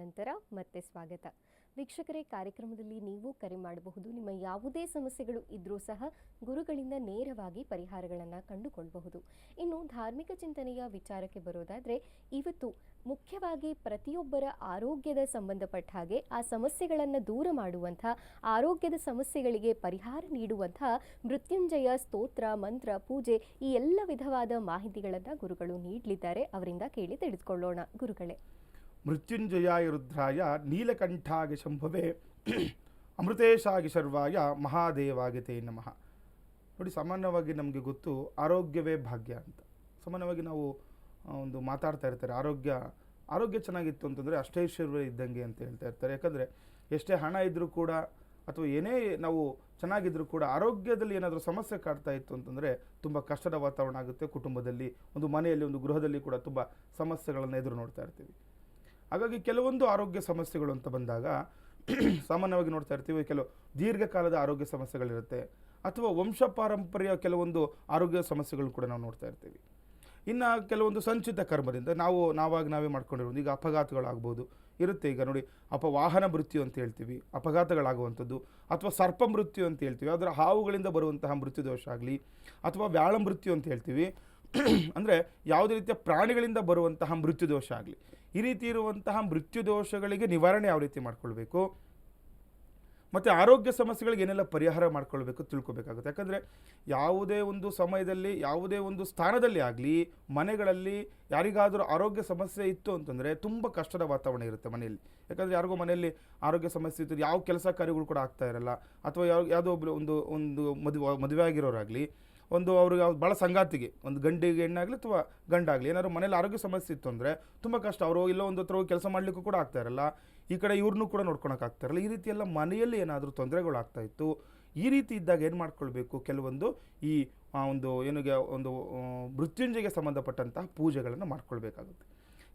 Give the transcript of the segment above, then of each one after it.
ನಂತರ ಮತ್ತೆ ಸ್ವಾಗತ. ವೀಕ್ಷಕರೇ, ಕಾರ್ಯಕ್ರಮದಲ್ಲಿ ನೀವು ಕರೆ ಮಾಡಬಹುದು. ನಿಮ್ಮ ಯಾವುದೇ ಸಮಸ್ಯೆಗಳು ಇದ್ರೂ ಸಹ ಗುರುಗಳಿಂದ ನೇರವಾಗಿ ಪರಿಹಾರಗಳನ್ನು ಕಂಡುಕೊಳ್ಳಬಹುದು. ಇನ್ನು ಧಾರ್ಮಿಕ ಚಿಂತನೆಯ ವಿಚಾರಕ್ಕೆ ಬರೋದಾದರೆ, ಇವತ್ತು ಮುಖ್ಯವಾಗಿ ಪ್ರತಿಯೊಬ್ಬರ ಆರೋಗ್ಯದ ಸಂಬಂಧಪಟ್ಟ ಹಾಗೆ ಆ ಸಮಸ್ಯೆಗಳನ್ನು ದೂರ ಮಾಡುವಂಥ, ಆರೋಗ್ಯದ ಸಮಸ್ಯೆಗಳಿಗೆ ಪರಿಹಾರ ನೀಡುವಂಥ ಮೃತ್ಯುಂಜಯ ಸ್ತೋತ್ರ, ಮಂತ್ರ, ಪೂಜೆ ಈ ಎಲ್ಲ ವಿಧವಾದ ಮಾಹಿತಿಗಳನ್ನು ಗುರುಗಳು ನೀಡಲಿದ್ದಾರೆ. ಅವರಿಂದ ಕೇಳಿ ತಿಳಿದುಕೊಳ್ಳೋಣ. ಗುರುಗಳೇ, ಮೃತ್ಯುಂಜಯಾಯ ರುದ್ರಾಯ ನೀಲಕಂಠಾಗೆ ಶಂಭವೇ ಅಮೃತೇಶಾಗಿ ಶರ್ವಾಯ ಮಹಾದೇವಾಗೆ ತೇ ನಮಃ. ನೋಡಿ, ಸಾಮಾನ್ಯವಾಗಿ ನಮಗೆ ಗೊತ್ತು ಆರೋಗ್ಯವೇ ಭಾಗ್ಯ ಅಂತ. ಸಾಮಾನ್ಯವಾಗಿ ನಾವು ಒಂದು ಮಾತಾಡ್ತಾ ಇರ್ತಾರೆ, ಆರೋಗ್ಯ ಚೆನ್ನಾಗಿತ್ತು ಅಂತಂದರೆ ಅಷ್ಟೈಶ್ವರ್ಯ ಇದ್ದಂಗೆ ಅಂತ ಹೇಳ್ತಾ ಇರ್ತಾರೆ. ಯಾಕಂದರೆ ಎಷ್ಟೇ ಹಣ ಇದ್ದರೂ ಕೂಡ ಅಥವಾ ಏನೇ ನಾವು ಚೆನ್ನಾಗಿದ್ದರೂ ಕೂಡ ಆರೋಗ್ಯದಲ್ಲಿ ಏನಾದರೂ ಸಮಸ್ಯೆ ಕಾಡ್ತಾ ಇತ್ತು ಅಂತಂದರೆ ತುಂಬ ಕಷ್ಟದ ವಾತಾವರಣ ಆಗುತ್ತೆ. ಕುಟುಂಬದಲ್ಲಿ, ಒಂದು ಮನೆಯಲ್ಲಿ, ಒಂದು ಗೃಹದಲ್ಲಿ ಕೂಡ ತುಂಬ ಸಮಸ್ಯೆಗಳನ್ನು ಎದುರು ನೋಡ್ತಾ ಇರ್ತೀವಿ. ಹಾಗಾಗಿ ಕೆಲವೊಂದು ಆರೋಗ್ಯ ಸಮಸ್ಯೆಗಳು ಅಂತ ಬಂದಾಗ ಸಾಮಾನ್ಯವಾಗಿ ನೋಡ್ತಾ ಇರ್ತೀವಿ, ಕೆಲವು ದೀರ್ಘಕಾಲದ ಆರೋಗ್ಯ ಸಮಸ್ಯೆಗಳಿರುತ್ತೆ, ಅಥವಾ ವಂಶ ಪಾರಂಪರ್ಯ ಕೆಲವೊಂದು ಆರೋಗ್ಯ ಸಮಸ್ಯೆಗಳು ಕೂಡ ನಾವು ನೋಡ್ತಾ ಇರ್ತೀವಿ. ಇನ್ನು ಕೆಲವೊಂದು ಸಂಚಿತ ಕರ್ಮದಿಂದ ನಾವೇ ಮಾಡ್ಕೊಂಡಿರೋದು, ಈಗ ಅಪಘಾತಗಳಾಗ್ಬೋದು ಇರುತ್ತೆ. ಈಗ ನೋಡಿ, ವಾಹನ ಮೃತ್ಯು ಅಂತ ಹೇಳ್ತೀವಿ, ಅಪಘಾತಗಳಾಗುವಂಥದ್ದು, ಅಥವಾ ಸರ್ಪ ಮೃತ್ಯು ಅಂತ ಹೇಳ್ತೀವಿ, ಅದರ ಹಾವುಗಳಿಂದ ಬರುವಂತಹ ಮೃತ್ಯು ದೋಷ ಆಗಲಿ, ಅಥವಾ ವ್ಯಾಳ ಮೃತ್ಯು ಅಂತ ಹೇಳ್ತೀವಿ, ಅಂದರೆ ಯಾವುದೇ ರೀತಿಯ ಪ್ರಾಣಿಗಳಿಂದ ಬರುವಂತಹ ಮೃತ್ಯು ದೋಷ ಆಗಲಿ. ಈ ರೀತಿ ಇರುವಂತಹ ಮೃತ್ಯು ದೋಷಗಳಿಗೆ ನಿವಾರಣೆ ಯಾವ ರೀತಿ ಮಾಡ್ಕೊಳ್ಬೇಕು, ಮತ್ತು ಆರೋಗ್ಯ ಸಮಸ್ಯೆಗಳಿಗೆ ಏನೆಲ್ಲ ಪರಿಹಾರ ಮಾಡ್ಕೊಳ್ಬೇಕು ತಿಳ್ಕೊಬೇಕಾಗುತ್ತೆ. ಯಾಕಂದರೆ ಯಾವುದೇ ಒಂದು ಸಮಯದಲ್ಲಿ, ಯಾವುದೇ ಒಂದು ಸ್ಥಾನದಲ್ಲಿ ಆಗಲಿ, ಮನೆಗಳಲ್ಲಿ ಯಾರಿಗಾದರೂ ಆರೋಗ್ಯ ಸಮಸ್ಯೆ ಇತ್ತು ಅಂತಂದರೆ ತುಂಬ ಕಷ್ಟದ ವಾತಾವರಣ ಇರುತ್ತೆ ಮನೆಯಲ್ಲಿ. ಯಾಕಂದರೆ ಯಾರಿಗೋ ಮನೆಯಲ್ಲಿ ಆರೋಗ್ಯ ಸಮಸ್ಯೆ ಇತ್ತು, ಯಾವ ಕೆಲಸ ಕಾರ್ಯಗಳು ಕೂಡ ಆಗ್ತಾ ಇರಲ್ಲ, ಅಥವಾ ಯಾವುದೋ ಒಬ್ಬರು ಒಂದು ಮದುವೆ ಆಗಿರೋರಾಗಲಿ, ಅವ್ರಿಗೆ ಭಾಳ ಸಂಗಾತಿಗೆ, ಒಂದು ಗಂಡಿಗೆ ಹೆಣ್ಣಾಗಲಿ ಅಥವಾ ಗಂಡಾಗಲಿ ಏನಾದ್ರು ಮನೇಲಿ ಆರೋಗ್ಯ ಸಮಸ್ಯೆ ಇತ್ತು ಅಂದರೆ ತುಂಬ ಕಷ್ಟ. ಅವರು ಎಲ್ಲೋ ಒಂದು ಹತ್ರ ಹೋಗಿ ಕೆಲಸ ಮಾಡಲಿಕ್ಕೂ ಕೂಡ ಆಗ್ತಾ ಇರಲ್ಲ, ಈ ಕಡೆ ಇವ್ರನ್ನೂ ಕೂಡ ನೋಡ್ಕೊಳಕ್ಕಾಗ್ತಾ ಇರಲ್ಲ. ಈ ರೀತಿ ಎಲ್ಲ ಮನೆಯಲ್ಲಿ ಏನಾದರೂ ತೊಂದರೆಗಳಾಗ್ತಾ ಇತ್ತು. ಈ ರೀತಿ ಇದ್ದಾಗ ಏನು ಮಾಡ್ಕೊಳ್ಬೇಕು, ಕೆಲವೊಂದು ಈ ಒಂದು ಮೃತ್ಯುಂಜಯಗೆ ಸಂಬಂಧಪಟ್ಟಂತಹ ಪೂಜೆಗಳನ್ನು ಮಾಡ್ಕೊಳ್ಬೇಕಾಗುತ್ತೆ.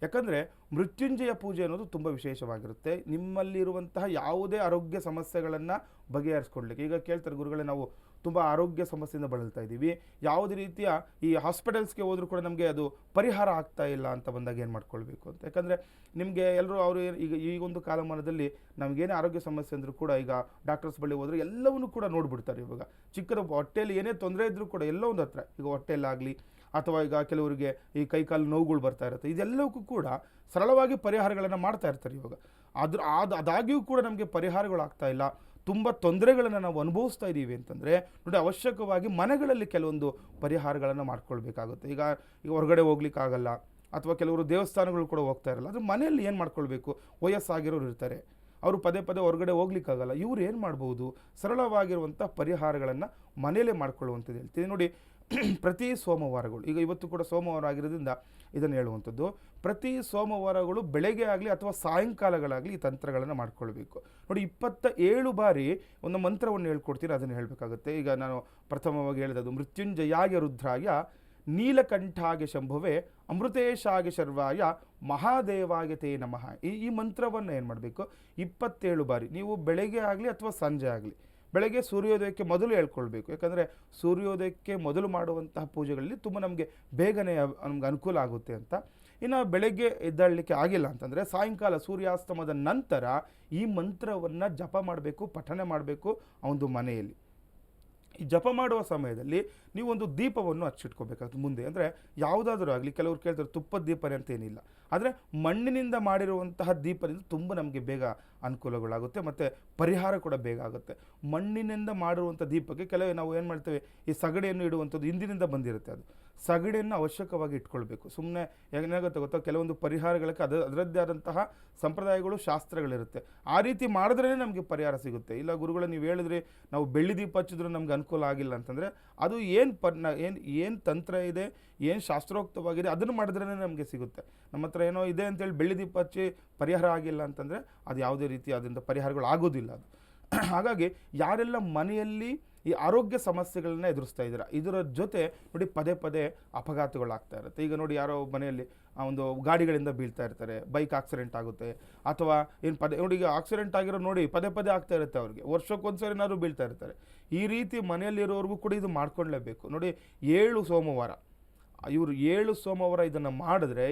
ಯಾಕಂದರೆ ಮೃತ್ಯುಂಜಯ ಪೂಜೆ ಅನ್ನೋದು ತುಂಬ ವಿಶೇಷವಾಗಿರುತ್ತೆ. ನಿಮ್ಮಲ್ಲಿರುವಂತಹ ಯಾವುದೇ ಆರೋಗ್ಯ ಸಮಸ್ಯೆಗಳನ್ನು ಬಗೆಹರಿಸ್ಕೊಳ್ಲಿಕ್ಕೆ, ಈಗ ಕೇಳ್ತಾರೆ ಗುರುಗಳೇ, ನಾವು ತುಂಬ ಆರೋಗ್ಯ ಸಮಸ್ಯೆಯಿಂದ ಬಳಲ್ತಾ ಇದ್ದೀವಿ, ಯಾವುದೇ ರೀತಿಯ ಈ ಹಾಸ್ಪಿಟಲ್ಸ್ಗೆ ಹೋದರೂ ಕೂಡ ನಮಗೆ ಅದು ಪರಿಹಾರ ಆಗ್ತಾ ಇಲ್ಲ ಅಂತ ಬಂದಾಗ ಏನು ಮಾಡ್ಕೊಳ್ಬೇಕು ಅಂತ. ಯಾಕಂದರೆ ನಿಮಗೆ ಅವರು ಈಗೊಂದು ಕಾಲಮಾನದಲ್ಲಿ ನಮಗೇನೇ ಆರೋಗ್ಯ ಸಮಸ್ಯೆ ಅಂದರೂ ಕೂಡ ಈಗ ಡಾಕ್ಟರ್ಸ್ ಬಳಿ ಹೋದರೆ ಎಲ್ಲವನ್ನೂ ಕೂಡ ನೋಡಿಬಿಡ್ತಾರೆ. ಇವಾಗ ಚಿಕ್ಕದ ಹೊಟ್ಟೆಯಲ್ಲಿ ಏನೇ ತೊಂದರೆ ಇದ್ದರೂ ಕೂಡ ಎಲ್ಲೋ ಒಂದು ಹತ್ರ, ಈಗ ಹೊಟ್ಟೆಯಲ್ಲಾಗಲಿ, ಅಥವಾ ಈಗ ಕೆಲವರಿಗೆ ಈ ಕೈಕಾಲು ನೋವುಗಳು ಬರ್ತಾ ಇರುತ್ತೆ, ಇದೆಲ್ಲವಕ್ಕೂ ಕೂಡ ಸರಳವಾಗಿ ಪರಿಹಾರಗಳನ್ನು ಮಾಡ್ತಾ ಇರ್ತಾರೆ. ಇವಾಗ ಅದಾಗಿಯೂ ಕೂಡ ನಮಗೆ ಪರಿಹಾರಗಳಾಗ್ತಾ ಇಲ್ಲ, ತುಂಬ ತೊಂದರೆಗಳನ್ನು ನಾವು ಅನುಭವಿಸ್ತಾ ಇದ್ದೀವಿ ಅಂತಂದರೆ ನೋಡಿ, ಅವಶ್ಯಕವಾಗಿ ಮನೆಗಳಲ್ಲಿ ಕೆಲವೊಂದು ಪರಿಹಾರಗಳನ್ನು ಮಾಡ್ಕೊಳ್ಬೇಕಾಗುತ್ತೆ. ಈಗ ಹೊರಗಡೆ ಹೋಗ್ಲಿಕ್ಕಾಗಲ್ಲ, ಅಥವಾ ಕೆಲವರು ದೇವಸ್ಥಾನಗಳು ಕೂಡ ಹೋಗ್ತಾ ಇರಲ್ಲ, ಆದರೆ ಮನೆಯಲ್ಲಿ ಏನು ಮಾಡ್ಕೊಳ್ಬೇಕು, ವಯಸ್ಸಾಗಿರೋರು ಇರ್ತಾರೆ, ಅವರು ಪದೇ ಹೊರಗಡೆ ಹೋಗ್ಲಿಕ್ಕಾಗಲ್ಲ, ಇವ್ರು ಏನು ಮಾಡ್ಬೋದು, ಸರಳವಾಗಿರುವಂಥ ಪರಿಹಾರಗಳನ್ನು ಮನೆಯಲ್ಲೇ ಮಾಡ್ಕೊಳ್ಳುವಂಥದ್ದು ಹೇಳ್ತೀನಿ. ನೋಡಿ, ಪ್ರತಿ ಸೋಮವಾರಗಳು, ಈಗ ಇವತ್ತು ಕೂಡ ಸೋಮವಾರ ಆಗಿರೋದ್ರಿಂದ ಇದನ್ನು ಹೇಳುವಂಥದ್ದು, ಪ್ರತಿ ಸೋಮವಾರಗಳು ಬೆಳಗ್ಗೆ ಆಗಲಿ ಅಥವಾ ಸಾಯಂಕಾಲಗಳಾಗಲಿ ಈ ತಂತ್ರಗಳನ್ನು ಮಾಡ್ಕೊಳ್ಬೇಕು. ನೋಡಿ, 27 ಬಾರಿ ಒಂದು ಮಂತ್ರವನ್ನು ಹೇಳ್ಕೊಡ್ತೀನಿ, ಅದನ್ನು ಹೇಳಬೇಕಾಗುತ್ತೆ. ಈಗ ನಾನು ಪ್ರಥಮವಾಗಿ ಹೇಳಿದದು ಮೃತ್ಯುಂಜಯಾಯ ರುದ್ರಾಯ ನೀಲಕಂಠಾಗೆ ಶಂಭುವೆ ಅಮೃತೇಶಾಗೆ ಶರ್ವಾಯ ಮಹಾದೇವಾಗೆ ತೇ ನಮಃ. ಈ ಮಂತ್ರವನ್ನು ಏನು ಮಾಡಬೇಕು, 27 ಬಾರಿ ನೀವು ಬೆಳಗ್ಗೆ ಆಗಲಿ ಅಥವಾ ಸಂಜೆ ಆಗಲಿ, ಬೆಳಗ್ಗೆ ಸೂರ್ಯೋದಯಕ್ಕೆ ಮೊದಲು ಹೇಳ್ಕೊಳ್ಬೇಕು. ಯಾಕಂದರೆ ಸೂರ್ಯೋದಯಕ್ಕೆ ಮೊದಲು ಮಾಡುವಂತಹ ಪೂಜೆಗಳಲ್ಲಿ ತುಂಬ ನಮಗೆ ಬೇಗನೆ ನಮ್ಗೆ ಅನುಕೂಲ ಆಗುತ್ತೆ ಅಂತ. ಇನ್ನು ಬೆಳಗ್ಗೆ ಎದ್ದೇಳಲಿಕ್ಕೆ ಆಗಿಲ್ಲ ಅಂತಂದರೆ ಸಾಯಂಕಾಲ ಸೂರ್ಯಾಸ್ತಮದ ನಂತರ ಈ ಮಂತ್ರವನ್ನು ಜಪ ಮಾಡಬೇಕು, ಪಠನೆ ಮಾಡಬೇಕು ಆ ಒಂದು ಮನೆಯಲ್ಲಿ. ಈ ಜಪ ಮಾಡುವ ಸಮಯದಲ್ಲಿ ನೀವು ಒಂದು ದೀಪವನ್ನು ಹಚ್ಚಿಟ್ಕೋಬೇಕಾಗುತ್ತೆ ಮುಂದೆ. ಅಂದರೆ ಯಾವುದಾದ್ರೂ ಆಗಲಿ, ಕೆಲವರು ಕೇಳ್ತಾರೆ ತುಪ್ಪದ ದೀಪನೇ ಅಂತ ಏನಿಲ್ಲ, ಆದರೆ ಮಣ್ಣಿನಿಂದ ಮಾಡಿರುವಂತಹ ದೀಪದಿಂದ ತುಂಬ ನಮಗೆ ಬೇಗ ಅನುಕೂಲಗಳಾಗುತ್ತೆ, ಮತ್ತು ಪರಿಹಾರ ಕೂಡ ಬೇಗ ಆಗುತ್ತೆ. ಮಣ್ಣಿನಿಂದ ಮಾಡಿರುವಂಥ ದೀಪಕ್ಕೆ ಕೆಲವು ನಾವು ಏನು ಮಾಡ್ತೇವೆ, ಈ ಸಗಡಿಯನ್ನು ಇಡುವಂಥದ್ದು ಹಿಂದಿನಿಂದ ಬಂದಿರುತ್ತೆ, ಅದು ಸಗಡಿಯನ್ನು ಅವಶ್ಯಕವಾಗಿ ಇಟ್ಕೊಳ್ಬೇಕು. ಸುಮ್ಮನೆ ಏನಾಗುತ್ತೆ ಗೊತ್ತಾ, ಕೆಲವೊಂದು ಪರಿಹಾರಗಳಿಗೆ ಅದರದ್ದೇ ಆದಂತಹ ಸಂಪ್ರದಾಯಗಳು, ಶಾಸ್ತ್ರಗಳಿರುತ್ತೆ. ಆ ರೀತಿ ಮಾಡಿದ್ರೇ ನಮಗೆ ಪರಿಹಾರ ಸಿಗುತ್ತೆ. ಇಲ್ಲ ಗುರುಗಳೇ, ನೀವು ಹೇಳಿದ್ರಿ ನಾವು ಬೆಳ್ಳಿ ದೀಪ ಹಚ್ಚಿದ್ರೂ ನಮ್ಗೆ ಅನುಕೂಲ ಆಗಿಲ್ಲ ಅಂತಂದರೆ ಅದು ಏನು ತಂತ್ರ ಇದೆ, ಏನು ಶಾಸ್ತ್ರೋಕ್ತವಾಗಿದೆ ಅದನ್ನು ಮಾಡಿದ್ರೇ ನಮಗೆ ಸಿಗುತ್ತೆ. ನಮ್ಮ ಹತ್ರ ಏನೋ ಇದೆ ಅಂತೇಳಿ ಬೆಳ್ಳಿ ದೀಪ ಹಚ್ಚಿ ಪರಿಹಾರ ಆಗಿಲ್ಲ ಅಂತಂದರೆ ಅದು ಯಾವುದೇ ರೀತಿ ಅದರಿಂದ ಪರಿಹಾರಗಳು ಆಗೋದಿಲ್ಲ ಅದು. ಹಾಗಾಗಿ ಯಾರೆಲ್ಲ ಮನೆಯಲ್ಲಿ ಈ ಆರೋಗ್ಯ ಸಮಸ್ಯೆಗಳನ್ನ ಎದುರಿಸ್ತಾ ಇದ್ದೀರಾ, ಇದರ ಜೊತೆ ನೋಡಿ ಪದೇ ಅಪಘಾತಗಳಾಗ್ತಾ ಇರುತ್ತೆ. ಈಗ ನೋಡಿ, ಯಾರೋ ಮನೆಯಲ್ಲಿ ಒಂದು ಗಾಡಿಗಳಿಂದ ಬೀಳ್ತಾ ಇರ್ತಾರೆ, ಬೈಕ್ ಆಕ್ಸಿಡೆಂಟ್ ಆಗುತ್ತೆ, ಅಥವಾ ನೋಡಿ ಈಗ ಆಕ್ಸಿಡೆಂಟ್ ಆಗಿರೋ ನೋಡಿ ಪದೇ ಆಗ್ತಾ ಇರುತ್ತೆ, ಅವ್ರಿಗೆ ವರ್ಷಕ್ಕೊಂದ್ಸರಿ ಏನಾದ್ರು ಬೀಳ್ತಾ ಇರ್ತಾರೆ. ಈ ರೀತಿ ಮನೆಯಲ್ಲಿರೋರ್ಗೂ ಕೂಡ ಇದು ಮಾಡ್ಕೊಳ್ಳೇಬೇಕು. ನೋಡಿ, 7 ಸೋಮವಾರ ಇವರು 7 ಸೋಮವಾರ ಇದನ್ನು ಮಾಡಿದ್ರೆ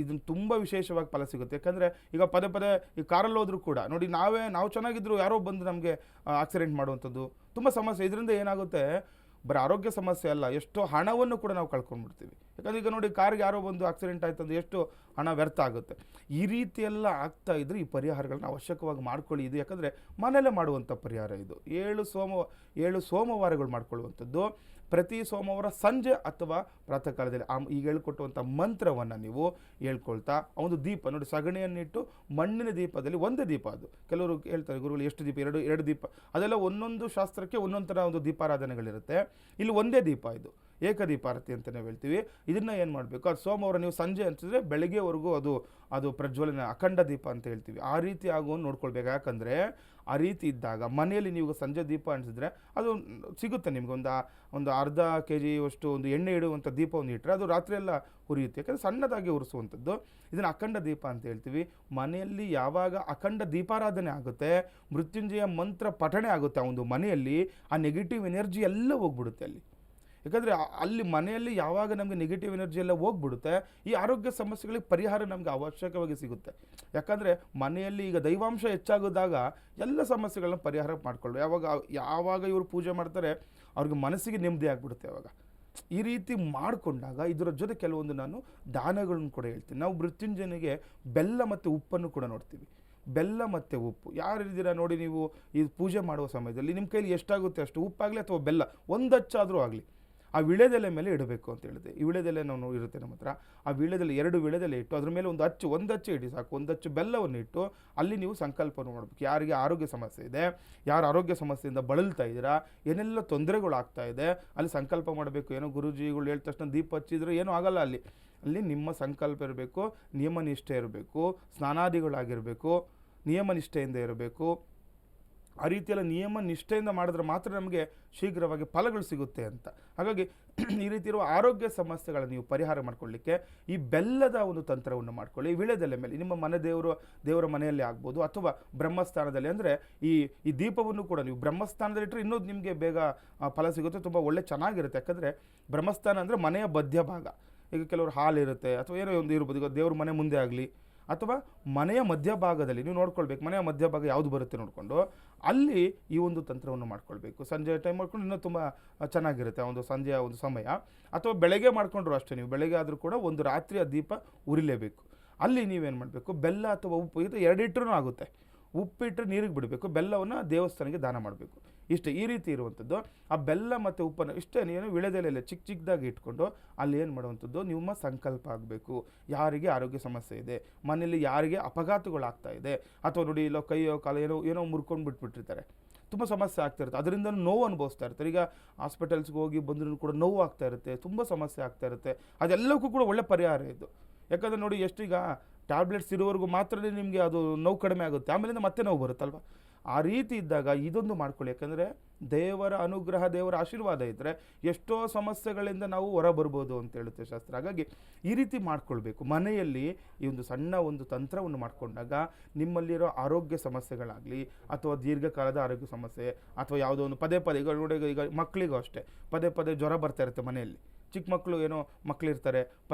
ಇದನ್ನು ತುಂಬ ವಿಶೇಷವಾಗಿ ಫಲ ಸಿಗುತ್ತೆ. ಯಾಕಂದರೆ ಈಗ ಪದೇ ಪದೇ ಈ ಕಾರಲ್ಲಿ ಹೋದ್ರೂ ಕೂಡ ನೋಡಿ, ನಾವು ಚೆನ್ನಾಗಿದ್ರು ಯಾರೋ ಬಂದು ನಮಗೆ ಆಕ್ಸಿಡೆಂಟ್ ಮಾಡುವಂಥದ್ದು ತುಂಬ ಸಮಸ್ಯೆ. ಇದರಿಂದ ಏನಾಗುತ್ತೆ, ಬರೀ ಆರೋಗ್ಯ ಸಮಸ್ಯೆ ಅಲ್ಲ, ಎಷ್ಟೋ ಹಣವನ್ನು ಕೂಡ ನಾವು ಕಳ್ಕೊಂಡ್ಬಿಡ್ತೀವಿ. ಯಾಕಂದರೆ ಈಗ ನೋಡಿ, ಕಾರ್ಗೆ ಯಾರೋ ಬಂದು ಆಕ್ಸಿಡೆಂಟ್ ಆಯ್ತು ಅಂದರೆ ಎಷ್ಟು ಹಣ ವ್ಯರ್ಥ ಆಗುತ್ತೆ. ಈ ರೀತಿ ಎಲ್ಲ ಆಗ್ತಾ ಇದ್ರೆ ಈ ಪರಿಹಾರಗಳನ್ನ ಅವಶ್ಯಕವಾಗಿ ಮಾಡ್ಕೊಳ್ಳಿ. ಇದು ಯಾಕಂದರೆ ಮನೆಯಲ್ಲೇ ಮಾಡುವಂಥ ಪರಿಹಾರ ಇದು. 7 ಸೋಮವಾರಗಳು ಮಾಡ್ಕೊಳ್ಳುವಂಥದ್ದು. ಪ್ರತಿ ಸೋಮವಾರ ಸಂಜೆ ಅಥವಾ ಪ್ರಾತಃ ಕಾಲದಲ್ಲಿ ಈಗ ಹೇಳ್ಕೊಟ್ಟುವಂಥ ಮಂತ್ರವನ್ನು ನೀವು ಹೇಳ್ಕೊಳ್ತಾ, ಒಂದು ದೀಪ ನೋಡಿ, ಸಗಣಿಯನ್ನಿಟ್ಟು ಮಣ್ಣಿನ ದೀಪದಲ್ಲಿ ಒಂದೇ ದೀಪ, ಅದು ಕೆಲವರು ಹೇಳ್ತಾರೆ ಗುರುಗಳು ಎಷ್ಟು ದೀಪ, ಎರಡು ದೀಪ, ಅದೆಲ್ಲ ಒಂದೊಂದು ಶಾಸ್ತ್ರಕ್ಕೆ ಒಂದೊಂದು ಥರ ಒಂದು ದೀಪಾರಾಧನೆಗಳಿರುತ್ತೆ. ಇಲ್ಲಿ ಒಂದೇ ದೀಪ, ಇದು ಏಕದೀಪಾರತಿ ಅಂತ ನಾವು ಹೇಳ್ತೀವಿ. ಇದನ್ನು ಏನು ಮಾಡಬೇಕು, ಅದು ಸೋಮವಾರ ನೀವು ಸಂಜೆ ಅಂತಿದ್ರೆ ಬೆಳಗ್ಗೆವರೆಗೂ ಅದು ಪ್ರಜ್ವಲನೆ ಅಖಂಡ ದೀಪ ಅಂತ ಹೇಳ್ತೀವಿ. ಆ ರೀತಿ ಆಗುವನ್ನು ನೋಡ್ಕೊಳ್ಬೇಕು. ಯಾಕಂದರೆ ಆ ರೀತಿ ಇದ್ದಾಗ ಮನೆಯಲ್ಲಿ ನೀವು ಸಂಜೆ ದೀಪ ಅನಿಸಿದ್ರೆ ಅದು ಸಿಗುತ್ತೆ ನಿಮ್ಗೆ. ಒಂದು ಅರ್ಧ kg ಅಷ್ಟು ಒಂದು ಎಣ್ಣೆ ಇಡುವಂಥ ದೀಪವನ್ನು ಇಟ್ಟರೆ ಅದು ರಾತ್ರಿ ಎಲ್ಲ ಉರಿಯುತ್ತೆ. ಯಾಕಂದರೆ ಸಣ್ಣದಾಗಿ ಉರಿಸುವಂಥದ್ದು. ಇದನ್ನು ಅಖಂಡ ದೀಪ ಅಂತ ಹೇಳ್ತೀವಿ. ಮನೆಯಲ್ಲಿ ಯಾವಾಗ ಅಖಂಡ ದೀಪಾರಾಧನೆ ಆಗುತ್ತೆ, ಮೃತ್ಯುಂಜಯ ಮಂತ್ರ ಪಠಣೆ ಆಗುತ್ತೆ ಆ ಒಂದು ಮನೆಯಲ್ಲಿ, ಆ ನೆಗೆಟಿವ್ ಎನರ್ಜಿ ಎಲ್ಲ ಹೋಗ್ಬಿಡುತ್ತೆ ಅಲ್ಲಿ. ಯಾಕಂದರೆ ಅಲ್ಲಿ ಮನೆಯಲ್ಲಿ ಯಾವಾಗ ನಮಗೆ ನೆಗೆಟಿವ್ ಎನರ್ಜಿ ಎಲ್ಲ ಹೋಗ್ಬಿಡುತ್ತೆ, ಈ ಆರೋಗ್ಯ ಸಮಸ್ಯೆಗಳಿಗೆ ಪರಿಹಾರ ನಮಗೆ ಅವಶ್ಯಕವಾಗಿ ಸಿಗುತ್ತೆ. ಯಾಕಂದರೆ ಮನೆಯಲ್ಲಿ ಈಗ ದೈವಾಂಶ ಹೆಚ್ಚಾಗೋದಾಗ ಎಲ್ಲ ಸಮಸ್ಯೆಗಳನ್ನ ಪರಿಹಾರ ಮಾಡಿಕೊಳ್ಳು. ಯಾವಾಗ ಇವರು ಪೂಜೆ ಮಾಡ್ತಾರೆ ಅವ್ರಿಗೆ ಮನಸ್ಸಿಗೆ ನೆಮ್ಮದಿ ಆಗಿಬಿಡುತ್ತೆ. ಯಾವಾಗ ಈ ರೀತಿ ಮಾಡಿಕೊಂಡಾಗ ಇದರ ಜೊತೆ ಕೆಲವೊಂದು ನಾನು ದಾನಗಳನ್ನು ಕೂಡ ಹೇಳ್ತೀನಿ. ನಾವು ಮೃತ್ಯುಂಜಯನಿಗೆ ಬೆಲ್ಲ ಮತ್ತು ಉಪ್ಪನ್ನು ಕೂಡ ನೋಡ್ತೀವಿ. ಬೆಲ್ಲ ಮತ್ತು ಉಪ್ಪು ಯಾರಿದ್ದೀರಾ ನೋಡಿ, ನೀವು ಈ ಪೂಜೆ ಮಾಡುವ ಸಮಯದಲ್ಲಿ ನಿಮ್ಮ ಕೈಲಿ ಎಷ್ಟಾಗುತ್ತೆ ಅಷ್ಟು ಉಪ್ಪಾಗಲಿ ಅಥವಾ ಬೆಲ್ಲ ಒಂದು ಹಚ್ಚಾದರೂ ಆಗಲಿ ಆ ವಿಳೆದೆಲೆ ಮೇಲೆ ಇಡಬೇಕು ಅಂತ ಹೇಳಿದೆ. ಈ ವಿಳೆದೆಲೆ ನಾವು ಇರುತ್ತೆ ನಮ್ಮ ಹತ್ರ. ಆ ವಿಳೆದೆಲೆ 2 ವಿಳೆದೆಲೆ ಇಟ್ಟು ಅದ್ರ ಮೇಲೆ ಒಂದು ಹಚ್ಚು ಇಡಿ ಸಾಕು. ಒಂದು ಹಚ್ಚು ಬೆಲ್ಲವನ್ನು ಇಟ್ಟು ಅಲ್ಲಿ ನೀವು ಸಂಕಲ್ಪವನ್ನು ಮಾಡಬೇಕು. ಯಾರಿಗೆ ಆರೋಗ್ಯ ಸಮಸ್ಯೆ ಇದೆ, ಯಾರು ಆರೋಗ್ಯ ಸಮಸ್ಯೆಯಿಂದ ಬಳಲ್ತಾ ಇದ್ದೀರಾ, ಏನೆಲ್ಲ ತೊಂದರೆಗಳು ಆಗ್ತಾ ಇದೆ, ಅಲ್ಲಿ ಸಂಕಲ್ಪ ಮಾಡಬೇಕು. ಏನೋ ಗುರುಜಿಗಳು ಹೇಳಿದ ತಕ್ಷಣ ದೀಪ ಹಚ್ಚಿದ್ರೆ ಏನೂ ಆಗಲ್ಲ. ಅಲ್ಲಿ ನಿಮ್ಮ ಸಂಕಲ್ಪ ಇರಬೇಕು, ನಿಯಮನಿಷ್ಠೆ ಇರಬೇಕು, ಸ್ನಾನಾದಿಗಳಾಗಿರಬೇಕು, ನಿಯಮನಿಷ್ಠೆಯಿಂದ ಇರಬೇಕು. ಆ ರೀತಿಯೆಲ್ಲ ನಿಯಮ ನಿಷ್ಠೆಯಿಂದ ಮಾಡಿದ್ರೆ ಮಾತ್ರ ನಮಗೆ ಶೀಘ್ರವಾಗಿ ಫಲಗಳು ಸಿಗುತ್ತೆ ಅಂತ. ಹಾಗಾಗಿ ಈ ರೀತಿ ಇರುವ ಆರೋಗ್ಯ ಸಮಸ್ಯೆಗಳನ್ನು ನೀವು ಪರಿಹಾರ ಮಾಡಿಕೊಳ್ಳಿಕ್ಕೆ ಈ ಬೆಲ್ಲದ ಒಂದು ತಂತ್ರವನ್ನು ಮಾಡ್ಕೊಳ್ಳಿ. ವಿಳೆದೆಲೆ ಮೇಲೆ ನಿಮ್ಮ ದೇವರ ಮನೆಯಲ್ಲಿ ಆಗ್ಬೋದು ಅಥವಾ ಬ್ರಹ್ಮಸ್ಥಾನದಲ್ಲಿ, ಅಂದರೆ ಈ ದೀಪವನ್ನು ಕೂಡ ನೀವು ಬ್ರಹ್ಮಸ್ಥಾನದಲ್ಲಿ ಇಟ್ಟರೆ ಇನ್ನೂ ನಿಮಗೆ ಬೇಗ ಫಲ ಸಿಗುತ್ತೆ, ತುಂಬ ಒಳ್ಳೆ ಚೆನ್ನಾಗಿರುತ್ತೆ. ಯಾಕಂದರೆ ಬ್ರಹ್ಮಸ್ಥಾನ ಅಂದರೆ ಮನೆಯ ಮಧ್ಯಭಾಗ. ಈಗ ಕೆಲವರು ಹಾಲಿರುತ್ತೆ ಅಥವಾ ಏನೋ ಒಂದು ಇರ್ಬೋದು, ಈಗ ದೇವ್ರ ಮನೆ ಮುಂದೆ ಆಗಲಿ ಅಥವಾ ಮನೆಯ ಮಧ್ಯಭಾಗದಲ್ಲಿ ನೀವು ನೋಡ್ಕೊಳ್ಬೇಕು. ಮನೆಯ ಮಧ್ಯಭಾಗ ಯಾವುದು ಬರುತ್ತೆ ನೋಡಿಕೊಂಡು ಅಲ್ಲಿ ಈ ಒಂದು ತಂತ್ರವನ್ನು ಮಾಡ್ಕೊಳ್ಬೇಕು. ಸಂಜೆ ಟೈಮ್ ಮಾಡ್ಕೊಂಡು ಇನ್ನೂ ತುಂಬ ಚೆನ್ನಾಗಿರುತ್ತೆ ಆ ಒಂದು ಸಂಜೆಯ ಒಂದು ಸಮಯ. ಅಥವಾ ಬೆಳಗ್ಗೆ ಮಾಡ್ಕೊಂಡ್ರು ಅಷ್ಟೇ, ನೀವು ಬೆಳಗ್ಗೆ ಆದರೂ ಕೂಡ ಒಂದು ರಾತ್ರಿ ಆ ದೀಪ ಉರಿಲೇಬೇಕು. ಅಲ್ಲಿ ನೀವೇನು ಮಾಡಬೇಕು, ಬೆಲ್ಲ ಅಥವಾ ಉಪ್ಪು ಇದು 2 ಇಟ್ಟರೂ ಆಗುತ್ತೆ. ಉಪ್ಪಿಟ್ಟು ನೀರಿಗೆ ಬಿಡಬೇಕು, ಬೆಲ್ಲವನ್ನು ದೇವಸ್ಥಾನಕ್ಕೆ ದಾನ ಮಾಡಬೇಕು. ಇಷ್ಟೇ. ಈ ರೀತಿ ಇರುವಂಥದ್ದು. ಆ ಬೆಲ್ಲ ಮತ್ತು ಉಪ್ಪನ್ನು ಇಷ್ಟೇ ಏನು ವಿಳೆದೆಲೆಲ್ಲ ಚಿಕ್ಕದಾಗಿ ಇಟ್ಕೊಂಡು ಅಲ್ಲಿ ಏನು ಮಾಡುವಂಥದ್ದು, ನಿಮ್ಮ ಸಂಕಲ್ಪ ಆಗಬೇಕು. ಯಾರಿಗೆ ಆರೋಗ್ಯ ಸಮಸ್ಯೆ ಇದೆ, ಮನೆಯಲ್ಲಿ ಯಾರಿಗೆ ಅಪಘಾತಗಳಾಗ್ತಾ ಇದೆ, ಅಥವಾ ನೋಡಿ ಇಲ್ಲೋ ಕೈಯೋ ಕಾಲ ಏನೋ ಮುರ್ಕೊಂಡು ಬಿಟ್ಬಿಟ್ಟಿರ್ತಾರೆ, ತುಂಬ ಸಮಸ್ಯೆ ಆಗ್ತಾ ಇರುತ್ತೆ, ಅದರಿಂದ ನೋವು ಅನುಭವಿಸ್ತಾ ಇರ್ತಾರೆ. ಈಗ ಹಾಸ್ಪಿಟಲ್ಸ್ಗೆ ಹೋಗಿ ಬಂದರೂ ಕೂಡ ನೋವು ಆಗ್ತಾ ಇರುತ್ತೆ, ತುಂಬ ಸಮಸ್ಯೆ ಆಗ್ತಾ ಇರುತ್ತೆ. ಅದೆಲ್ಲಕ್ಕೂ ಕೂಡ ಒಳ್ಳೆ ಪರಿಹಾರ ಇದು. ಯಾಕಂದರೆ ನೋಡಿ, ಎಷ್ಟೀಗ ಟ್ಯಾಬ್ಲೆಟ್ಸ್ ಇರೋವರೆಗೂ ಮಾತ್ರ ನಿಮಗೆ ಅದು ನೋವು ಕಡಿಮೆ ಆಗುತ್ತೆ, ಆಮೇಲಿಂದ ಮತ್ತೆ ನೋವು ಬರುತ್ತಲ್ವ. ಆ ರೀತಿ ಇದ್ದಾಗ ಇದೊಂದು ಮಾಡ್ಕೊಳ್ಳಿ. ಯಾಕಂದರೆ ದೇವರ ಅನುಗ್ರಹ, ದೇವರ ಆಶೀರ್ವಾದ ಇದ್ದರೆ ಎಷ್ಟೋ ಸಮಸ್ಯೆಗಳಿಂದ ನಾವು ಹೊರ ಬರ್ಬೋದು ಅಂತ ಹೇಳುತ್ತೆ ಶಾಸ್ತ್ರ. ಹಾಗಾಗಿ ಈ ರೀತಿ ಮಾಡ್ಕೊಳ್ಬೇಕು. ಮನೆಯಲ್ಲಿ ಈ ಒಂದು ಸಣ್ಣ ಒಂದು ತಂತ್ರವನ್ನು ಮಾಡಿಕೊಂಡಾಗ ನಿಮ್ಮಲ್ಲಿರೋ ಆರೋಗ್ಯ ಸಮಸ್ಯೆಗಳಾಗಲಿ ಅಥವಾ ದೀರ್ಘಕಾಲದ ಆರೋಗ್ಯ ಸಮಸ್ಯೆ ಅಥವಾ ಯಾವುದೋ ಒಂದು ಪದೇ ಈಗ ನೋಡಿ, ಈಗ ಮಕ್ಕಳಿಗೂ ಅಷ್ಟೇ ಪದೇ ಜ್ವರ ಬರ್ತಾ ಇರುತ್ತೆ ಮನೆಯಲ್ಲಿ. ಚಿಕ್ಕ ಮಕ್ಕಳು ಏನೋ ಮಕ್ಕಳಿರ್ತಾರೆ,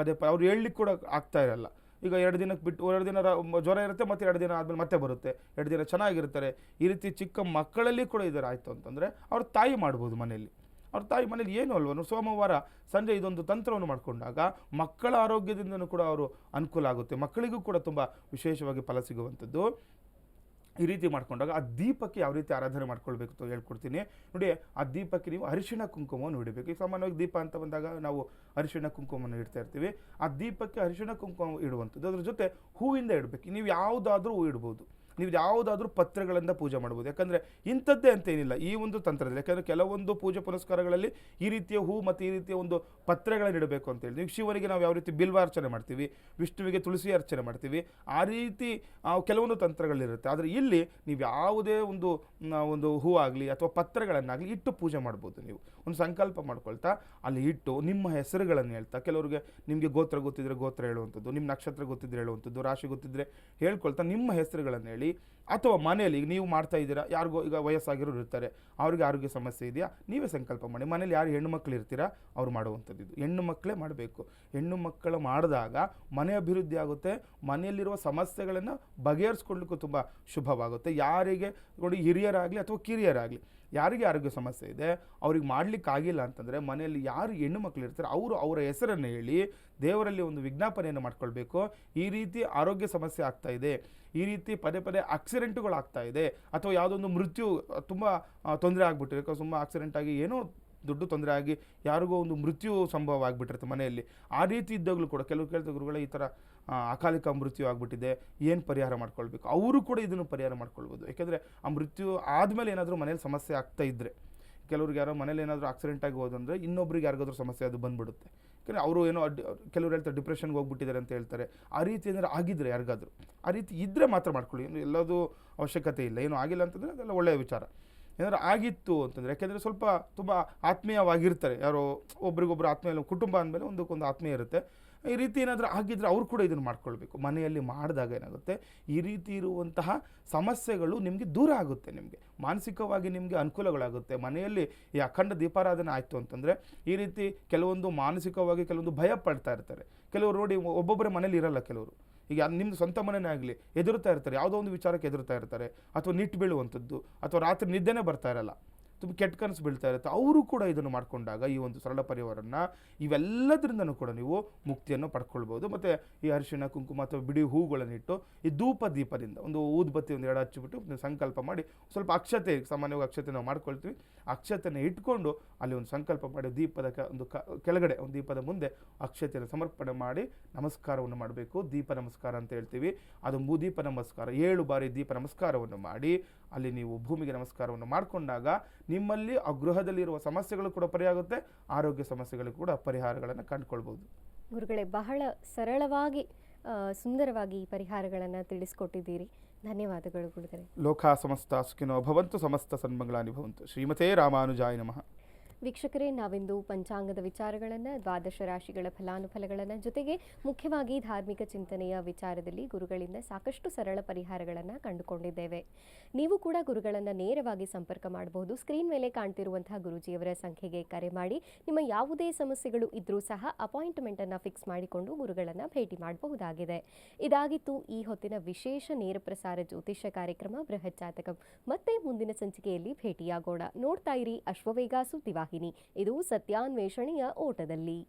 ಅವ್ರು ಹೇಳಲಿಕ್ಕೆ ಕೂಡ ಆಗ್ತಾ ಇರಲ್ಲ. ಈಗ 2 ದಿನಕ್ಕೆ ಬಿಟ್ಟು 2 ದಿನ ಜ್ವರ ಇರುತ್ತೆ, ಮತ್ತು 2 ದಿನ ಆದಮೇಲೆ ಮತ್ತೆ ಬರುತ್ತೆ, 2 ದಿನ ಚೆನ್ನಾಗಿರ್ತಾರೆ. ಈ ರೀತಿ ಚಿಕ್ಕ ಮಕ್ಕಳಲ್ಲಿ ಕೂಡ ಇದರ ಆಯಿತು ಅಂತಂದರೆ ಅವ್ರ ತಾಯಿ ಮಾಡ್ಬೋದು ಮನೆಯಲ್ಲಿ. ಅವ್ರ ತಾಯಿ ಮನೇಲಿ ಏನು ಅಲ್ವನು ಸೋಮವಾರ ಸಂಜೆ ಇದೊಂದು ತಂತ್ರವನ್ನು ಮಾಡಿಕೊಂಡಾಗ ಮಕ್ಕಳ ಆರೋಗ್ಯದಿಂದನೂ ಕೂಡ ಅವರು ಅನುಕೂಲ ಆಗುತ್ತೆ, ಮಕ್ಕಳಿಗೂ ಕೂಡ ತುಂಬ ವಿಶೇಷವಾಗಿ ಫಲ ಸಿಗುವಂಥದ್ದು. ಈ ರೀತಿ ಮಾಡ್ಕೊಂಡಾಗ ಆ ದೀಪಕ್ಕೆ ಯಾವ ರೀತಿ ಆರಾಧನೆ ಮಾಡ್ಕೊಳ್ಬೇಕು ಅಂತ ಹೇಳ್ಕೊಡ್ತೀನಿ ನೋಡಿ. ಆ ದೀಪಕ್ಕೆ ನೀವು ಅರಿಶಿಣ ಕುಂಕುಮವನ್ನು ಇಡಬೇಕು. ಈಗ ಸಾಮಾನ್ಯವಾಗಿ ದೀಪ ಅಂತ ಬಂದಾಗ ನಾವು ಅರಿಶಿಣ ಕುಂಕುಮವನ್ನು ಇಡ್ತಾ ಇರ್ತೀವಿ. ಆ ದೀಪಕ್ಕೆ ಅರಿಶಿಣ ಕುಂಕುಮ ಇಡುವಂಥದ್ದು. ಅದ್ರ ಜೊತೆ ಹೂವಿಂದ ಇಡಬೇಕು. ನೀವು ಯಾವುದಾದ್ರೂ ಹೂ ಇಡ್ಬೋದು, ನೀವು ಯಾವುದಾದ್ರೂ ಪತ್ರೆಗಳಿಂದ ಪೂಜೆ ಮಾಡ್ಬೋದು. ಯಾಕಂದರೆ ಇಂಥದ್ದೇ ಅಂತ ಏನಿಲ್ಲ ಈ ಒಂದು ತಂತ್ರದಲ್ಲಿ. ಯಾಕಂದರೆ ಕೆಲವೊಂದು ಪೂಜೆ ಪುನಸ್ಕಾರಗಳಲ್ಲಿ ಈ ರೀತಿಯ ಹೂ ಮತ್ತು ಈ ರೀತಿಯ ಒಂದು ಪತ್ರೆಗಳನ್ನು ಇಡಬೇಕು ಅಂತೇಳಿ. ನೀವು ಶಿವನಿಗೆ ನಾವು ಯಾವ ರೀತಿ ಬಿಲ್ವ ಅರ್ಚನೆ ಮಾಡ್ತೀವಿ, ವಿಷ್ಣುವಿಗೆ ತುಳಸಿ ಅರ್ಚನೆ ಮಾಡ್ತೀವಿ, ಆ ರೀತಿ ಕೆಲವೊಂದು ತಂತ್ರಗಳಿರುತ್ತೆ. ಆದರೆ ಇಲ್ಲಿ ನೀವು ಯಾವುದೇ ಒಂದು ಹೂ ಆಗಲಿ ಅಥವಾ ಪತ್ರೆಗಳನ್ನಾಗಲಿ ಇಟ್ಟು ಪೂಜೆ ಮಾಡ್ಬೋದು. ನೀವು ಒಂದು ಸಂಕಲ್ಪ ಮಾಡ್ಕೊಳ್ತಾ ಅಲ್ಲಿ ಇಟ್ಟು ನಿಮ್ಮ ಹೆಸರುಗಳನ್ನು ಹೇಳ್ತಾ, ಕೆಲವರಿಗೆ ನಿಮಗೆ ಗೋತ್ರ ಗೊತ್ತಿದ್ರೆ ಗೋತ್ರ ಹೇಳುವಂಥದ್ದು, ನಿಮ್ಮ ನಕ್ಷತ್ರ ಗೊತ್ತಿದ್ರೆ ಹೇಳುವಂಥದ್ದು, ರಾಶಿ ಗೊತ್ತಿದ್ರೆ ಹೇಳ್ಕೊಳ್ತಾ ನಿಮ್ಮ ಹೆಸರುಗಳನ್ನು ಹೇಳಿ ಅಥವಾ ಮನೆಯಲ್ಲಿ ಈಗ ನೀವು ಮಾಡ್ತಾ ಇದ್ದೀರಾ, ಯಾರಿಗೋ ಈಗ ವಯಸ್ಸಾಗಿರೋರು ಇರ್ತಾರೆ, ಅವ್ರಿಗೆ ಆರೋಗ್ಯ ಸಮಸ್ಯೆ ಇದೆಯಾ, ನೀವೇ ಸಂಕಲ್ಪ ಮಾಡಿ. ಮನೇಲಿ ಯಾರು ಹೆಣ್ಣು ಮಕ್ಕಳು ಇರ್ತೀರಾ ಅವ್ರು ಮಾಡುವಂಥದ್ದು ಇದು. ಹೆಣ್ಣು ಮಕ್ಕಳೇ ಮಾಡಬೇಕು. ಹೆಣ್ಣು ಮಕ್ಕಳು ಮಾಡಿದಾಗ ಮನೆ ಅಭಿವೃದ್ಧಿ ಆಗುತ್ತೆ, ಮನೆಯಲ್ಲಿರುವ ಸಮಸ್ಯೆಗಳನ್ನು ಬಗೆಹರಿಸ್ಕೊಳ್ಳಿಕ್ಕೂ ತುಂಬ ಶುಭವಾಗುತ್ತೆ. ಯಾರಿಗೆ ನೋಡಿ, ಹಿರಿಯರಾಗಲಿ ಅಥವಾ ಕಿರಿಯರಾಗಲಿ, ಯಾರಿಗೆ ಆರೋಗ್ಯ ಸಮಸ್ಯೆ ಇದೆ ಅವ್ರಿಗೆ ಮಾಡಲಿಕ್ಕಾಗಿಲ್ಲ ಅಂತಂದರೆ ಮನೆಯಲ್ಲಿ ಯಾರು ಹೆಣ್ಣು ಮಕ್ಕಳು ಇರ್ತಾರೆ ಅವರು ಅವರ ಹೆಸರನ್ನು ಹೇಳಿ ದೇವರಲ್ಲಿ ಒಂದು ವಿಜ್ಞಾಪನೆಯನ್ನು ಮಾಡ್ಕೊಳ್ಬೇಕು. ಈ ರೀತಿ ಆರೋಗ್ಯ ಸಮಸ್ಯೆ ಆಗ್ತಾ ಇದೆ, ಈ ರೀತಿ ಪದೇ ಪದೇ ಆಕ್ಸಿಡೆಂಟುಗಳಾಗ್ತಾ ಇದೆ, ಅಥವಾ ಯಾವುದೊಂದು ಮೃತ್ಯು ತುಂಬ ತೊಂದರೆ ಆಗ್ಬಿಟ್ಟಿರುತ್ತೆ, ತುಂಬ ಆಕ್ಸಿಡೆಂಟ್ ಆಗಿ ಏನೋ ದೊಡ್ಡ ತೊಂದರೆ ಆಗಿ ಯಾರಿಗೋ ಒಂದು ಮೃತ್ಯು ಸಂಭವ ಆಗಿಬಿಟ್ಟಿರುತ್ತೆ ಮನೆಯಲ್ಲಿ. ಆ ರೀತಿ ಇದ್ದಾಗಲೂ ಕೂಡ ಕೆಲವು ಕೇಳ್ತಾ ಗುರುಗಳೇ ಈ ಥರ ಅಕಾಲಿಕ ಮೃತ್ಯು ಆಗಿಬಿಟ್ಟಿದೆ, ಏನು ಪರಿಹಾರ ಮಾಡ್ಕೊಳ್ಬೇಕು? ಅವರು ಕೂಡ ಇದನ್ನು ಪರಿಹಾರ ಮಾಡ್ಕೊಳ್ಬೋದು. ಯಾಕೆಂದರೆ ಆ ಮೃತ್ಯು ಆದಮೇಲೆ ಏನಾದರೂ ಮನೇಲಿ ಸಮಸ್ಯೆ ಆಗ್ತಾ ಇದ್ದರೆ, ಕೆಲವ್ರಿಗೆ ಯಾರೋ ಮನೇಲಿ ಏನಾದರೂ ಆಕ್ಸಿಡೆಂಟ್ ಆಗಿ ಹೋದಂದರೆ ಇನ್ನೊಬ್ರಿಗೆ ಯಾರಿಗಾದ್ರೂ ಸಮಸ್ಯೆ ಅದು ಬಂದ್ಬಿಡುತ್ತೆ. ಯಾಕಂದರೆ ಅವರು ಏನೋ ಕೆಲವ್ರು ಹೇಳ್ತಾರೆ ಡಿಪ್ರೆಷನ್ಗೆ ಹೋಗ್ಬಿಟ್ಟಿದ್ದಾರೆ ಅಂತ ಹೇಳ್ತಾರೆ. ಆ ರೀತಿ ಏನಾದ್ರು ಆಗಿದ್ದರೆ ಯಾರಿಗಾದ್ರೂ, ಆ ರೀತಿ ಇದ್ದರೆ ಮಾತ್ರ ಮಾಡ್ಕೊಳ್ಳಿ. ಎಲ್ಲದೂ ಅವಶ್ಯಕತೆ ಇಲ್ಲ. ಏನೂ ಆಗಿಲ್ಲ ಅಂತಂದರೆ ಅದೆಲ್ಲ ಒಳ್ಳೆಯ ವಿಚಾರ. ಏನಾದ್ರು ಆಗಿತ್ತು ಅಂತಂದರೆ, ಯಾಕೆಂದರೆ ಸ್ವಲ್ಪ ತುಂಬ ಆತ್ಮೀಯವಾಗಿರ್ತಾರೆ, ಯಾರೋ ಒಬ್ರಿಗೊಬ್ರು ಆತ್ಮೀಯ, ಕುಟುಂಬ ಅಂದಮೇಲೆ ಒಂದಕ್ಕೊಂದು ಆತ್ಮೀಯ ಇರುತ್ತೆ. ಈ ರೀತಿ ಏನಾದರೂ ಆಗಿದ್ದರೆ ಅವ್ರು ಕೂಡ ಇದನ್ನು ಮಾಡ್ಕೊಳ್ಬೇಕು. ಮನೆಯಲ್ಲಿ ಮಾಡಿದಾಗ ಏನಾಗುತ್ತೆ, ಈ ರೀತಿ ಇರುವಂತಹ ಸಮಸ್ಯೆಗಳು ನಿಮಗೆ ದೂರ ಆಗುತ್ತೆ, ನಿಮಗೆ ಮಾನಸಿಕವಾಗಿ ನಿಮಗೆ ಅನುಕೂಲಗಳಾಗುತ್ತೆ. ಮನೆಯಲ್ಲಿ ಈ ಅಖಂಡ ದೀಪಾರಾಧನೆ ಆಯಿತು ಅಂತಂದರೆ ಈ ರೀತಿ ಕೆಲವೊಂದು ಮಾನಸಿಕವಾಗಿ ಕೆಲವೊಂದು ಭಯ ಪಡ್ತಾ ಇರ್ತಾರೆ. ಕೆಲವರು ನೋಡಿ ಒಬ್ಬೊಬ್ಬರೇ ಮನೇಲಿ ಇರಲ್ಲ, ಕೆಲವರು ಈಗ ನಿಮ್ಮದು ಸ್ವಂತ ಮನೆಯೇ ಆಗಲಿ ಎದುರುತ್ತಾ ಇರ್ತಾರೆ, ಯಾವುದೋ ಒಂದು ವಿಚಾರಕ್ಕೆ ಎದುರುತ್ತಾ ಇರ್ತಾರೆ, ಅಥವಾ ನಿಟ್ಟು ಬೀಳುವಂಥದ್ದು, ಅಥವಾ ರಾತ್ರಿ ನಿದ್ದೆನೇ ಬರ್ತಾ ಇರಲ್ಲ, ತುಂಬ ಕೆಟ್ಟ ಕನಸು ಬೀಳ್ತಾ ಇರುತ್ತೆ. ಅವರು ಕೂಡ ಇದನ್ನು ಮಾಡಿಕೊಂಡಾಗ ಈ ಒಂದು ಸರಳ ಪರಿವಾರವನ್ನು ಇವೆಲ್ಲದರಿಂದನೂ ಕೂಡ ನೀವು ಮುಕ್ತಿಯನ್ನು ಪಡ್ಕೊಳ್ಬೋದು. ಮತ್ತು ಈ ಅರಿಶಿಣ ಕುಂಕುಮ ಅಥವಾ ಬಿಡಿ ಹೂಗಳನ್ನಿಟ್ಟು ಈ ದೀಪದಿಂದ ಒಂದು ಊದುಬತ್ತಿ ಒಂದು ಎರಡು ಹಚ್ಚಿಬಿಟ್ಟು ಸಂಕಲ್ಪ ಮಾಡಿ, ಸ್ವಲ್ಪ ಅಕ್ಷತೆ, ಸಾಮಾನ್ಯವಾಗಿ ಅಕ್ಷತೆ ನಾವು ಮಾಡ್ಕೊಳ್ತೀವಿ, ಅಕ್ಷತೆಯನ್ನು ಇಟ್ಕೊಂಡು ಅಲ್ಲಿ ಒಂದು ಸಂಕಲ್ಪ ಮಾಡಿ ದೀಪದ ಒಂದು ಕೆಳಗಡೆ ಒಂದು ದೀಪದ ಮುಂದೆ ಅಕ್ಷತೆಯನ್ನು ಸಮರ್ಪಣೆ ಮಾಡಿ ನಮಸ್ಕಾರವನ್ನು ಮಾಡಬೇಕು. ದೀಪ ನಮಸ್ಕಾರ ಅಂತ ಹೇಳ್ತೀವಿ. ಅದು ದೀಪ ನಮಸ್ಕಾರ 7 ಬಾರಿ ದೀಪ ನಮಸ್ಕಾರವನ್ನು ಮಾಡಿ ಅಲ್ಲಿ ನೀವು ಭೂಮಿಗೆ ನಮಸ್ಕಾರವನ್ನು ಮಾಡಿಕೊಂಡಾಗ ನಿಮ್ಮಲ್ಲಿ ಆ ಗೃಹದಲ್ಲಿರುವ ಸಮಸ್ಯೆಗಳು ಕೂಡ ಪರಿಹಾರ ಆಗುತ್ತೆ, ಆರೋಗ್ಯ ಸಮಸ್ಯೆಗಳು ಕೂಡ ಪರಿಹಾರಗಳನ್ನು ಕಂಡುಕೊಳ್ಬೋದು. ಗುರುಗಳೇ, ಬಹಳ ಸರಳವಾಗಿ ಸುಂದರವಾಗಿ ಈ ಪರಿಹಾರಗಳನ್ನು ತಿಳಿಸ್ಕೊಟ್ಟಿದ್ದೀರಿ. ಧನ್ಯವಾದಗಳು ಗುರುಗಳೇ. ಲೋಕ ಸಮಸ್ತ ಸುಖಿನೋ ಭವಂತು, ಸಮಸ್ತ ಸನ್ಮಂಗಳಾನಿ ಭವಂತು. ಶ್ರೀಮತೇ ರಾಮಾನುಜಾಯ ನಮಃ. ವೀಕ್ಷಕರೇ, ನಾವಿಂದು ಪಂಚಾಂಗದ ವಿಚಾರಗಳನ್ನು, ದ್ವಾದಶ ರಾಶಿಗಳ ಫಲಾನುಫಲಗಳನ್ನು, ಜೊತೆಗೆ ಮುಖ್ಯವಾಗಿ ಧಾರ್ಮಿಕ ಚಿಂತನೆಯ ವಿಚಾರದಲ್ಲಿ ಗುರುಗಳಿಂದ ಸಾಕಷ್ಟು ಸರಳ ಪರಿಹಾರಗಳನ್ನು ಕಂಡುಕೊಂಡಿದ್ದೇವೆ. ನೀವು ಕೂಡ ಗುರುಗಳನ್ನು ನೇರವಾಗಿ ಸಂಪರ್ಕ ಮಾಡಬಹುದು. ಸ್ಕ್ರೀನ್ ಮೇಲೆ ಕಾಣ್ತಿರುವಂತಹ ಗುರುಜಿಯವರ ಸಂಖ್ಯೆಗೆ ಕರೆ ಮಾಡಿ ನಿಮ್ಮ ಯಾವುದೇ ಸಮಸ್ಯೆಗಳು ಇದ್ರೂ ಸಹ ಅಪಾಯಿಂಟ್ಮೆಂಟನ್ನು ಫಿಕ್ಸ್ ಮಾಡಿಕೊಂಡು ಗುರುಗಳನ್ನು ಭೇಟಿ ಮಾಡಬಹುದಾಗಿದೆ. ಇದಾಗಿತ್ತು ಈ ಹೊತ್ತಿನ ವಿಶೇಷ ನೇರ ಪ್ರಸಾರ ಜ್ಯೋತಿಷ್ಯ ಕಾರ್ಯಕ್ರಮ ಬೃಹತ್ ಜಾತಕಂ. ಮತ್ತೆ ಮುಂದಿನ ಸಂಚಿಕೆಯಲ್ಲಿ ಭೇಟಿಯಾಗೋಣ. ನೋಡ್ತಾ ಇರಿ ಅಶ್ವವೇಗ ಸುದ್ದಿವಾಹಿನಿ. ಇದು ಸತ್ಯಾನ್ವೇಷಣೆಯ ಓಟದಲ್ಲಿ.